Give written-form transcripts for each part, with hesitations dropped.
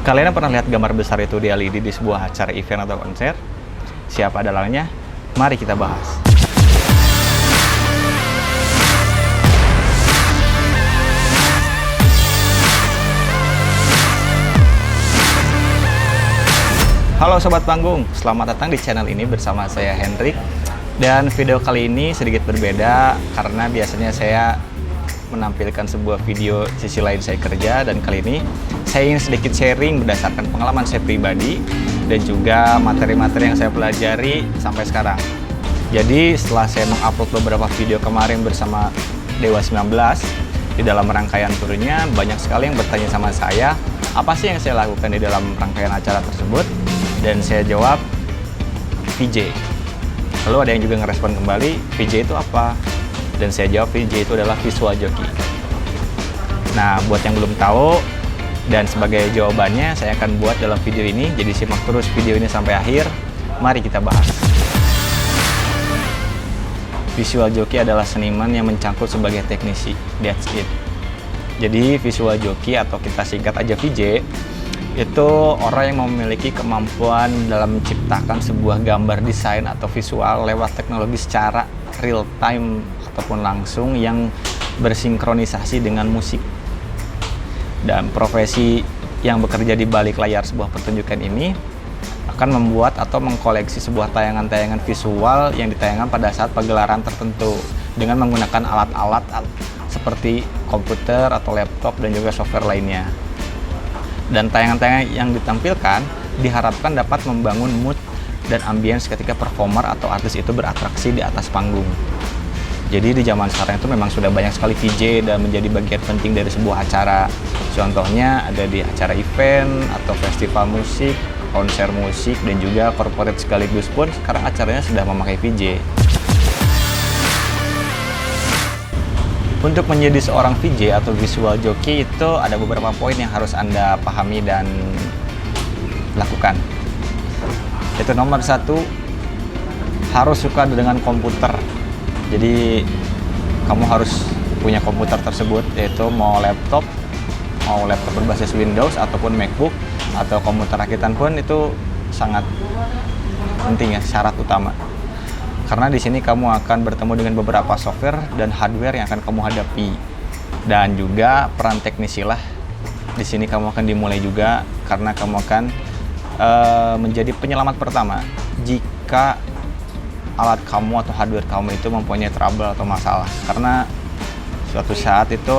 Kalian pernah lihat gambar besar itu di LED di sebuah acara event atau konser? Siapa dalangnya? Mari kita bahas. Halo Sobat Panggung, selamat datang di channel ini bersama saya Hendrik. Dan video kali ini sedikit berbeda karena biasanya saya menampilkan sebuah video sisi lain saya kerja, dan kali ini saya ingin sedikit sharing berdasarkan pengalaman saya pribadi dan juga materi-materi yang saya pelajari sampai sekarang. Jadi setelah saya mengupload beberapa video kemarin bersama Dewa 19, di dalam rangkaian turnya banyak sekali yang bertanya sama saya, apa sih yang saya lakukan di dalam rangkaian acara tersebut? Dan saya jawab, VJ. Lalu ada yang juga ngerespon kembali, VJ itu apa? Dan saya jawab, VJ itu adalah visual jockey. Nah, buat yang belum tahu dan sebagai jawabannya saya akan buat dalam video ini, jadi simak terus video ini sampai akhir. Mari kita bahas. Visual jockey adalah seniman yang mencangkul sebagai teknisi. That's it. Jadi visual jockey atau kita singkat aja VJ itu orang yang memiliki kemampuan dalam menciptakan sebuah gambar desain atau visual lewat teknologi secara real time ataupun langsung yang bersinkronisasi dengan musik. Dan profesi yang bekerja di balik layar sebuah pertunjukan ini akan membuat atau mengkoleksi sebuah tayangan-tayangan visual yang ditayangkan pada saat pagelaran tertentu dengan menggunakan alat-alat seperti komputer atau laptop dan juga software lainnya. Dan tayangan-tayangan yang ditampilkan diharapkan dapat membangun mood dan ambience ketika performer atau artis itu beratraksi di atas panggung. Jadi di zaman sekarang itu memang sudah banyak sekali VJ dan menjadi bagian penting dari sebuah acara. Contohnya ada di acara event atau festival musik, konser musik, dan juga corporate sekaligus pun sekarang acaranya sudah memakai VJ. Untuk menjadi seorang VJ atau visual jockey itu ada beberapa poin yang harus Anda pahami dan lakukan. Itu nomor satu, harus suka dengan komputer. Jadi kamu harus punya komputer tersebut, yaitu mau laptop berbasis Windows ataupun MacBook atau komputer rakitan pun itu sangat penting ya, syarat utama. Karena di sini kamu akan bertemu dengan beberapa software dan hardware yang akan kamu hadapi. Dan juga peran teknisi lah. Di sini kamu akan dimulai juga karena kamu akan menjadi penyelamat pertama jika alat kamu atau hardware kamu itu mempunyai trouble atau masalah. Karena suatu saat itu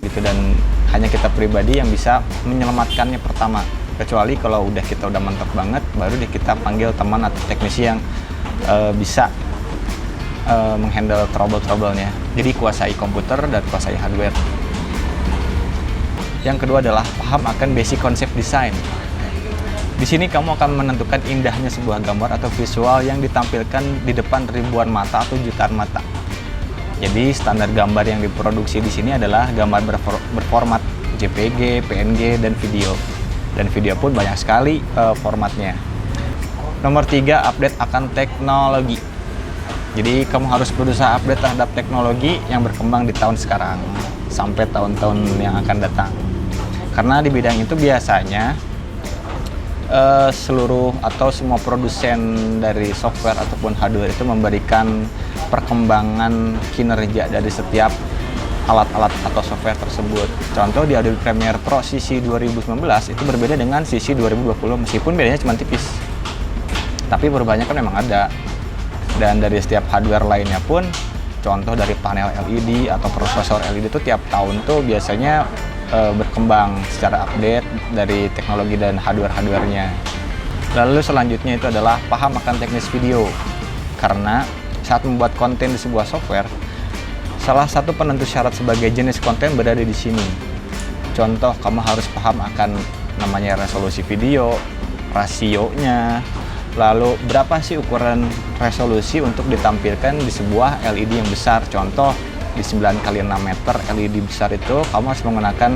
gitu, dan hanya kita pribadi yang bisa menyelamatkannya pertama. Kecuali kalau kita udah mantap banget, baru kita panggil teman atau teknisi yang bisa menghandle trouble-troublenya. Jadi kuasai komputer dan kuasai hardware. Yang kedua adalah paham akan basic konsep desain. Di sini kamu akan menentukan indahnya sebuah gambar atau visual yang ditampilkan di depan ribuan mata atau jutaan mata. Jadi standar gambar yang diproduksi di sini adalah gambar berformat JPG, PNG, dan video. Dan video pun banyak sekali formatnya. Nomor 3, update akan teknologi. Jadi kamu harus berusaha update terhadap teknologi yang berkembang di tahun sekarang sampai tahun-tahun yang akan datang. Karena di bidang itu biasanya seluruh atau semua produsen dari software ataupun hardware itu memberikan perkembangan kinerja dari setiap alat-alat atau software tersebut. Contoh di Adobe Premiere Pro CC 2019 itu berbeda dengan CC 2020, meskipun bedanya cuma tipis. Tapi perubahannya kan memang ada. Dan dari setiap hardware lainnya pun, contoh dari panel LED atau prosesor LED itu tiap tahun tuh biasanya berkembang secara update dari teknologi dan hardware-hardwarenya. Lalu selanjutnya itu adalah paham akan teknis video. Karena saat membuat konten di sebuah software, salah satu penentu syarat sebagai jenis konten berada di sini. Contoh, kamu harus paham akan namanya resolusi video, rasionya, lalu berapa sih ukuran resolusi untuk ditampilkan di sebuah LED yang besar. Contoh, di 9x6 meter LED besar itu kamu harus menggunakan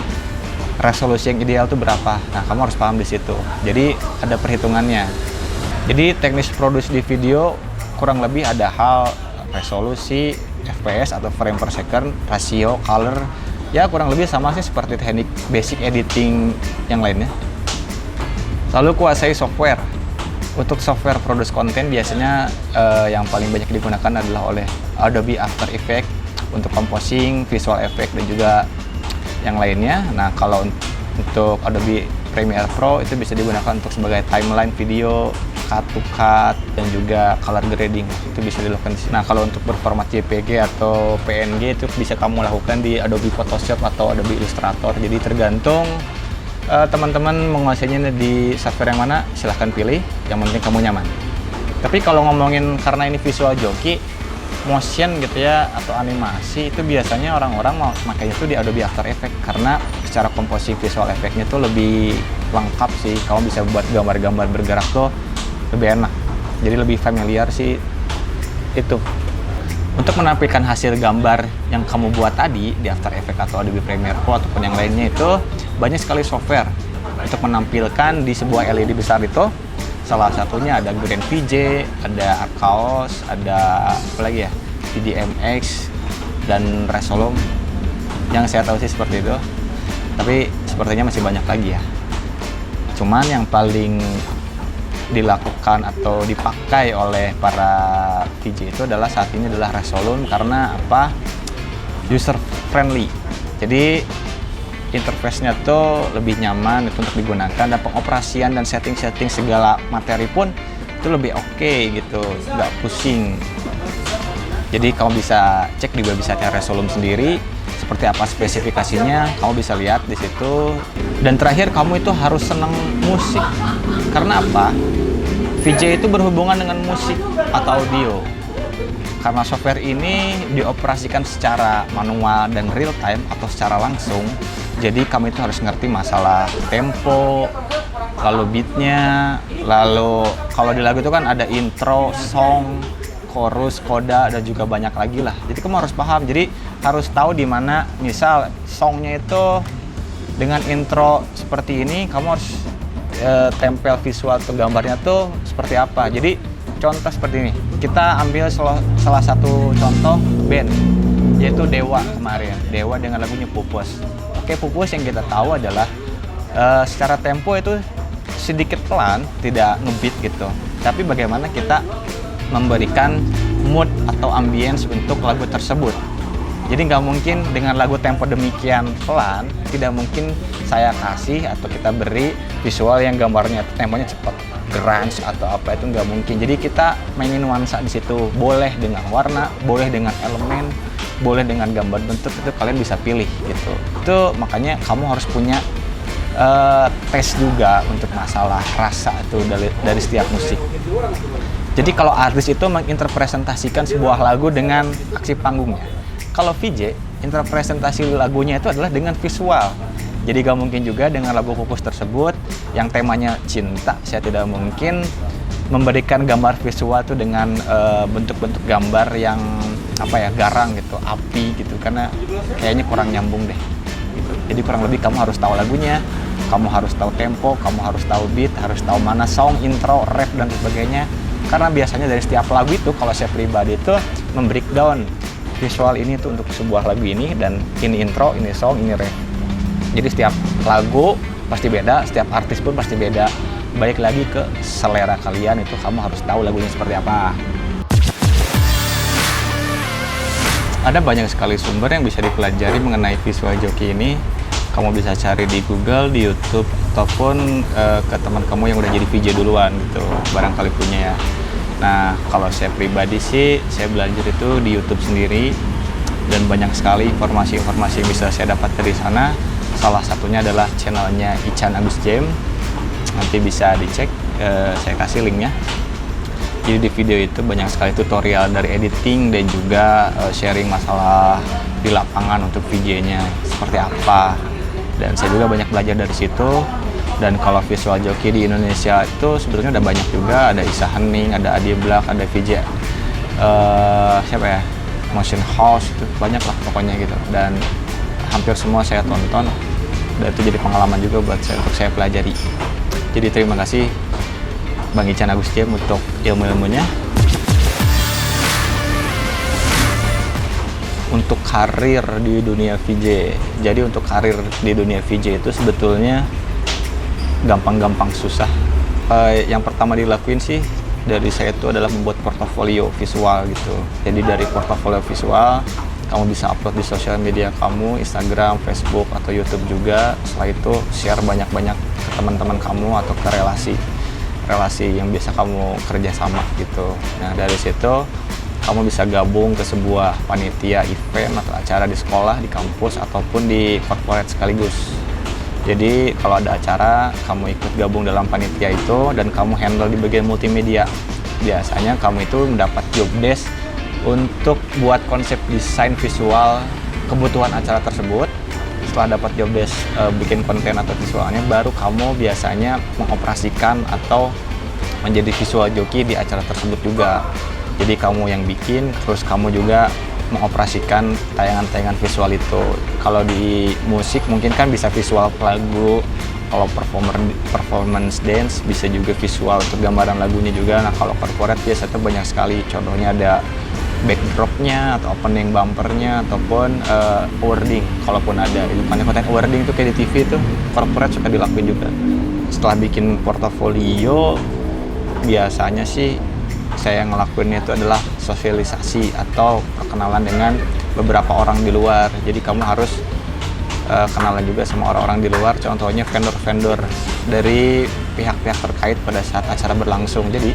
resolusi yang ideal itu berapa. Nah, kamu harus paham di situ. Jadi ada perhitungannya. Jadi teknis produksi di video kurang lebih ada hal resolusi, FPS atau frame per second, rasio, color, Ya kurang lebih sama sih seperti teknik basic editing yang lainnya. Lalu kuasai software. Untuk software produce konten biasanya yang paling banyak digunakan adalah oleh Adobe After Effects untuk composing, visual effect, dan juga yang lainnya. Nah, kalau untuk Adobe Premiere Pro itu bisa digunakan untuk sebagai timeline video, cut to cut, dan juga color grading. Itu bisa dilakukan di sini. Nah, kalau untuk berformat JPG atau PNG itu bisa kamu lakukan di Adobe Photoshop atau Adobe Illustrator. Jadi tergantung teman-teman menguasainya di software yang mana, silahkan pilih, yang penting kamu nyaman. Tapi kalau ngomongin karena ini visual joki, motion gitu ya, atau animasi, itu biasanya orang-orang mau makanya itu di Adobe After Effects karena secara komposisi visual efeknya tuh lebih lengkap sih. Kamu bisa buat gambar-gambar bergerak tuh lebih enak, jadi lebih familiar sih itu. Untuk menampilkan hasil gambar yang kamu buat tadi di After Effects atau Adobe Premiere Pro ataupun yang lainnya, itu banyak sekali software untuk menampilkan di sebuah LED besar itu. Salah satunya ada Grand VJ, ada Archaos, ada apa lagi ya, VDMX, dan Resolum. Yang saya tahu sih seperti itu, tapi sepertinya masih banyak lagi ya. Cuman yang paling dilakukan atau dipakai oleh para VJ itu adalah saat ini adalah Resolum, karena apa? User friendly. Jadi interface-nya tuh lebih nyaman itu untuk digunakan, dan pengoperasian dan setting-setting segala materi pun itu lebih oke gitu, nggak pusing. Jadi kamu bisa cek di website Resolum sendiri seperti apa spesifikasinya, kamu bisa lihat di situ. Dan terakhir, kamu itu harus senang musik. Karena apa? VJ itu berhubungan dengan musik atau audio. Karena software ini dioperasikan secara manual dan real time atau secara langsung, jadi kamu itu harus ngerti masalah tempo, lalu beatnya, lalu kalau di lagu itu kan ada intro, song, chorus, coda, dan juga banyak lagi lah. Jadi kamu harus paham, jadi harus tahu di mana misal songnya itu dengan intro seperti ini, kamu harus tempel visual atau gambarnya tuh seperti apa. Jadi contoh seperti ini, kita ambil salah satu contoh band, yaitu Dewa kemarin. Dewa dengan lagunya Pupus. Oke, Pupus yang kita tahu adalah secara tempo itu sedikit pelan, tidak ngebeat gitu. Tapi bagaimana kita memberikan mood atau ambience untuk lagu tersebut. Jadi nggak mungkin dengan lagu tempo demikian pelan, tidak mungkin saya kasih atau kita beri visual yang gambarnya temponya cepat, grunge atau apa, itu nggak mungkin. Jadi kita mainin nuansa di situ, boleh dengan warna, boleh dengan elemen, boleh dengan gambar bentuk, itu kalian bisa pilih gitu. Itu makanya kamu harus punya tes juga untuk masalah rasa itu dari setiap musik. Jadi kalau artis itu menginterpretasikan sebuah lagu dengan aksi panggungnya. Kalau VJ, interpretasi lagunya itu adalah dengan visual. Jadi gak mungkin juga dengan lagu Pupus tersebut yang temanya cinta, saya tidak mungkin memberikan gambar visual itu dengan bentuk-bentuk gambar yang apa ya, garang gitu, api gitu, karena kayaknya kurang nyambung deh gitu. Jadi kurang lebih kamu harus tahu lagunya, kamu harus tahu tempo, kamu harus tahu beat, harus tahu mana song, intro, ref, dan sebagainya. Karena biasanya dari setiap lagu itu, kalau saya pribadi itu membreakdown visual ini tuh untuk sebuah lagu ini, dan ini intro, ini song, ini ref. Jadi setiap lagu pasti beda, setiap artis pun pasti beda. Balik lagi ke selera kalian, itu kamu harus tahu lagunya seperti apa. Ada banyak sekali sumber yang bisa dipelajari mengenai visual joki ini. Kamu bisa cari di Google, di YouTube, ataupun ke teman kamu yang udah jadi VJ duluan gitu, barangkali punya ya. Nah, kalau saya pribadi sih, saya belajar itu di YouTube sendiri, dan banyak sekali informasi-informasi yang bisa saya dapat dari sana. Salah satunya adalah channelnya Ican Agus James, nanti bisa dicek, saya kasih linknya. Jadi di video itu banyak sekali tutorial dari editing dan juga sharing masalah di lapangan untuk VJ-nya seperti apa. Dan saya juga banyak belajar dari situ. Dan kalau visual joki di Indonesia itu sebetulnya udah banyak juga, ada Isa Hening, ada Adi Black, ada VJ siapa ya, Motion House, itu banyak lah pokoknya gitu. Dan hampir semua saya tonton, dan itu jadi pengalaman juga buat saya untuk saya pelajari. Jadi terima kasih Bang Ican Agus James untuk ilmu-ilmunya. untuk karir di dunia VJ. Jadi untuk karir di dunia VJ itu sebetulnya gampang-gampang susah. Yang pertama dilakuin sih dari saya itu adalah membuat portofolio visual gitu. Jadi dari portofolio visual kamu bisa upload di sosial media kamu, Instagram, Facebook, atau YouTube juga. Setelah itu share banyak-banyak ke teman-teman kamu atau ke relasi yang biasa kamu kerja sama gitu. Nah dari situ kamu bisa gabung ke sebuah panitia event atau acara di sekolah, di kampus, ataupun di corporate sekaligus. Jadi kalau ada acara, kamu ikut gabung dalam panitia itu dan kamu handle di bagian multimedia. Biasanya kamu itu mendapat job desk untuk buat konsep desain visual kebutuhan acara tersebut. Setelah dapat job desk bikin konten atau visualnya, baru kamu biasanya mengoperasikan atau menjadi visual joki di acara tersebut juga. Jadi kamu yang bikin, terus kamu juga mengoperasikan tayangan-tayangan visual itu. Kalau di musik mungkin kan bisa visual lagu, kalau performance dance bisa juga visual untuk gambaran lagunya juga. Nah kalau corporate biasa tuh banyak sekali, contohnya ada backdropnya atau opening bumpernya ataupun wording, kalaupun ada. Konten wording itu kayak di TV itu corporate suka dilakuin juga. Setelah bikin portofolio, biasanya sih saya ngelakuinnya itu adalah sosialisasi atau perkenalan dengan beberapa orang di luar. Jadi kamu harus kenalan juga sama orang-orang di luar, contohnya vendor-vendor dari pihak-pihak terkait pada saat acara berlangsung. Jadi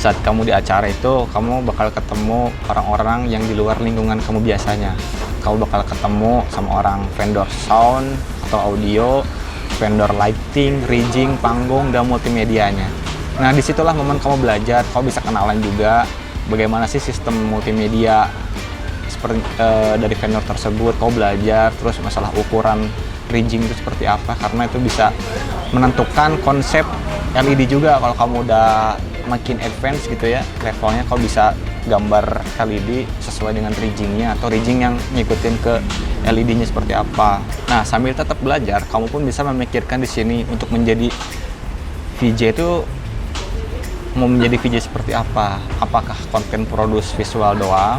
saat kamu di acara itu, kamu bakal ketemu orang-orang yang di luar lingkungan kamu biasanya. Kamu bakal ketemu sama orang vendor sound atau audio, vendor lighting, rigging, panggung, dan multimedianya. Nah disitulah momen kamu belajar, kamu bisa kenalan juga bagaimana sih sistem multimedia seperti dari vendor tersebut. Kamu belajar terus masalah ukuran rigging itu seperti apa, karena itu bisa menentukan konsep LED juga. Kalau kamu udah makin advance gitu ya levelnya, kamu bisa gambar LED sesuai dengan riggingnya atau rigging yang ngikutin ke LED-nya seperti apa. Nah sambil tetap belajar, kamu pun bisa memikirkan di sini untuk menjadi VJ itu mau menjadi VJ seperti apa? Apakah konten produce visual doang,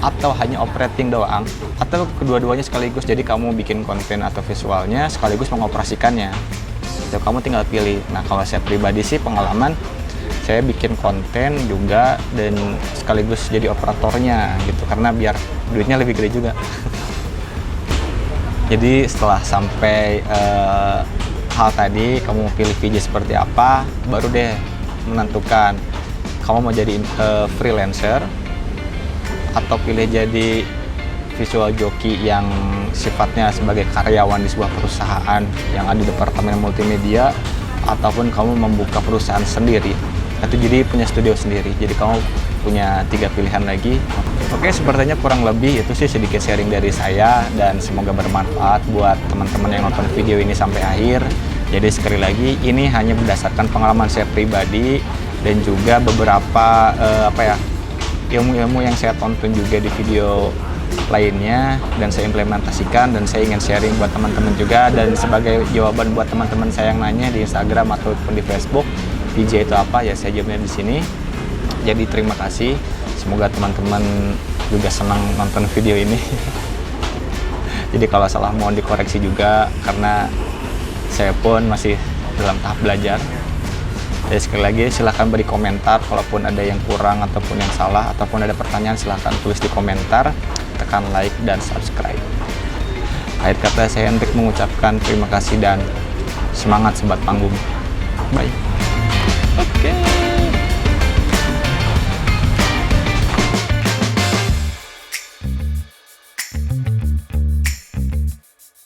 atau hanya operating doang, atau kedua-duanya sekaligus? Jadi kamu bikin konten atau visualnya sekaligus mengoperasikannya. Itu kamu tinggal pilih. Nah kalau saya pribadi sih pengalaman, saya bikin konten juga dan sekaligus jadi operatornya gitu, karena biar duitnya lebih gede juga. Jadi setelah sampai hal tadi, kamu pilih VJ seperti apa, baru deh menentukan kamu mau jadi freelancer atau pilih jadi visual joki yang sifatnya sebagai karyawan di sebuah perusahaan yang ada di departemen multimedia, ataupun kamu membuka perusahaan sendiri atau jadi punya studio sendiri. Jadi kamu punya 3 pilihan lagi. Oke, sepertinya kurang lebih itu sih sedikit sharing dari saya, dan semoga bermanfaat buat teman-teman yang nonton video ini sampai akhir. Jadi sekali lagi, ini hanya berdasarkan pengalaman saya pribadi dan juga beberapa ilmu-ilmu yang saya tonton juga di video lainnya dan saya implementasikan, dan saya ingin sharing buat teman-teman juga. Dan sebagai jawaban buat teman-teman saya yang nanya di Instagram ataupun di Facebook, VJ itu apa, ya saya jawabnya di sini. Jadi terima kasih, semoga teman-teman juga senang nonton video ini. Jadi kalau salah mohon dikoreksi juga, karena saya pun masih dalam tahap belajar. Jadi sekali lagi silahkan beri komentar kalaupun ada yang kurang ataupun yang salah, ataupun ada pertanyaan silahkan tulis di komentar, tekan like dan subscribe. Akhir kata saya Hendrik mengucapkan terima kasih dan semangat sobat panggung. Bye. Oke.